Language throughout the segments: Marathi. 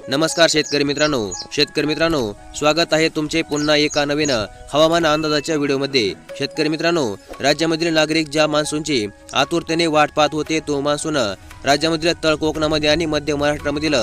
नमस्कार शेतकरी मित्रांनो, स्वागत आहे तुमचे पुन्हा एका नवीन हवामान अंदाजाच्या व्हिडिओमध्ये। शेतकरी मित्रांनो, राज्यामधील नागरिक ज्या मान्सूनची आतुरतेने वाट पाहत होते तो मान्सून राज्यामधील तळ कोकणामध्ये आणि मध्य महाराष्ट्रामधील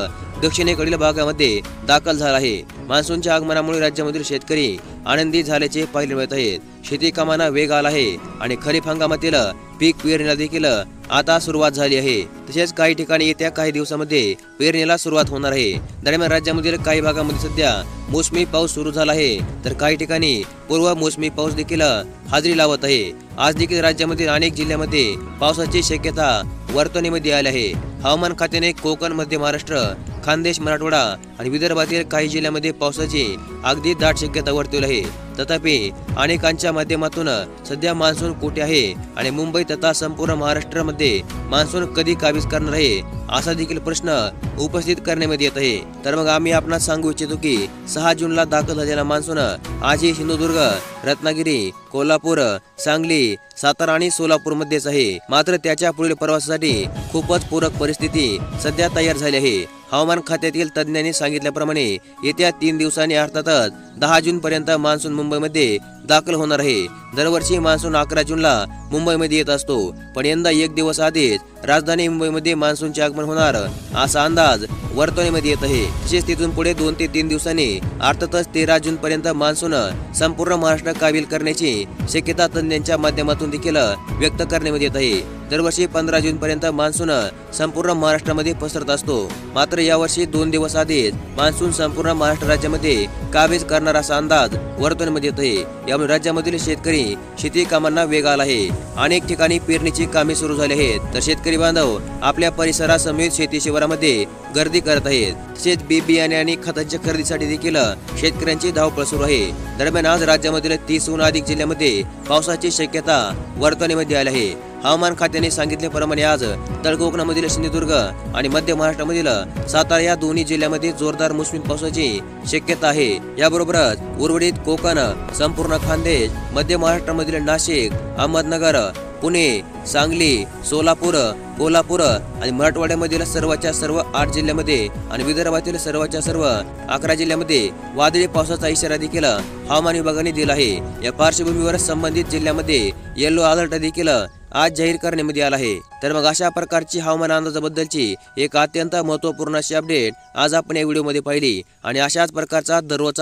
दक्षिणेकडील भागामध्ये दाखल झाला आहे। मान्सूनच्या आगमनामुळे राज्यामधील शेतकरी आनंदी झाल्याचे पाहायला मिळत आहे। शेती कामांना वेग आला आहे आणि खरीप हंगामातील पीक पेरणीला देखील आता सुरुवात झाली आहे। तसेच काही ठिकाणी येत्या काही दिवसांमध्ये पेरणीला सुरुवात होणार आहे। दरम्यान राज्यामधील काही भागामध्ये सध्या मोसमी पाऊस सुरू झाला आहे, तर काही ठिकाणी पूर्व मोसमी पाऊस देखील हजेरी लावत आहे। आज देखील राज्यामधील अनेक जिल्ह्यांमध्ये पावसाची शक्यता वर्तवणीमध्ये आली आहे। हवामान खात्याने कोकण, मध्य महाराष्ट्र, खानदेश, मराठवाडा आणि विदर्भातील काही जिल्ह्यांमध्ये पावसाची अगदी दाट शक्यता वर्तवली आहे। तथापि अनेकांच्या माध्यमातून सध्या मान्सून कुठे आहे आणि मुंबई तथा संपूर्ण महाराष्ट्रामध्ये मान्सून कधी काबीज करणार आहे असा देखील प्रश्न उपस्थित करण्यामध्ये येत आहे। तर मग आम्ही आपणास सांगू इच्छितो की 6 जूनला दाखल झालेला मान्सून आजही सिंधुदुर्ग, रत्नागिरी, कोल्हापूर, सांगली, सातारा आणि सोलापूर मध्येच आहे। मात्र त्याच्या पुढील प्रवासासाठी खूपच पूरक परिस्थिती सध्या तयार झाली आहे। हवामान खात्यातील तज्ञांनी सांगितल्याप्रमाणे येत्या 3 दिवसांनी अर्थातच 10 जून पर्यंत मान्सून मुंबईमध्ये दाखल होणार आहे। दरवर्षी मान्सून 11 जूनला मुंबईमध्ये येत असतो, पण यंदा एक दिवस आधीच राजधानी मुंबईमध्ये मान्सूनचे आगमन होणार असा अंदाज वर्तवणीमध्ये येत आहे। तसेच तिथून पुढे 2 ते 3 दिवसांनी अर्थातच 13 जून पर्यंत मान्सून संपूर्ण महाराष्ट्र काबील करण्याची शक्यता तज्ञांच्या माध्यमातून देखील व्यक्त करण्यामध्ये येत आहे। दरवर्षी 15 जून पर्यंत मान्सून संपूर्ण महाराष्ट्रामध्ये पसरत असतो, मात्र यावर्षी 2 दिवस आधीच मान्सून संपूर्ण महाराष्ट्र राज्यामध्ये काबीज करणार असा अंदाज वर्तवणीमध्ये येत आहे। यामुळे राज्यामधील शेतकरी शेती कामांना वेग आला आहे। अनेक ठिकाणी पेरणीची कामे सुरू झाली आहेत, तर शेतकरी बांधव आपल्या परिसरासमेत शेती शिवारामध्ये गर्दी करत आहेत। तसेच बी बियाणे आणि खतांच्या खरेदीसाठी देखील शेतकऱ्यांची धावपळ सुरू आहे। दरम्यान आज राज्यामधील 30हून अधिक जिल्ह्यांमध्ये पावसाची शक्यता वर्तवणीमध्ये आली आहे। हवामान खात्याने सांगितल्याप्रमाणे आज तळ कोकणामधील सिंधुदुर्ग आणि मध्य महाराष्ट्रामधील सातारा या दोन्ही जिल्ह्यांमध्ये जोरदार मोसमी पावसाची शक्यता आहे। याबरोबरच उर्वरित कोकण, संपूर्ण खानदेश, मध्य महाराष्ट्रामधील नाशिक, अहमदनगर, पुणे, सांगली, सोलापूर, कोल्हापूर आणि मराठवाड्यामधील सर्वच्या सर्व 8 जिल्ह्यांमध्ये आणि विदर्भातील सर्वच्या सर्व 11 जिल्ह्यांमध्ये वादळी पावसाचा इशारा देखील हवामान विभागाने दिला आहे। या पार्श्वभूमीवर संबंधित जिल्ह्यांमध्ये येलो अलर्ट देखील आज जाहीर करण्यामध्ये आला आहे। तर मग अशा प्रकारची हवामान अंदाजाबद्दलची एक अत्यंत महत्त्वपूर्ण अशी अपडेट आज आपण या व्हिडिओमध्ये पाहिली आणि अशाच प्रकारचा दररोज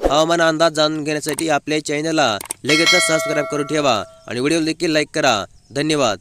हवामान अंदाज जाणून घेण्यासाठी आपल्या चॅनलला लगेचच सबस्क्राईब करून ठेवा आणि व्हिडिओ देखील लाईक करा। धन्यवाद।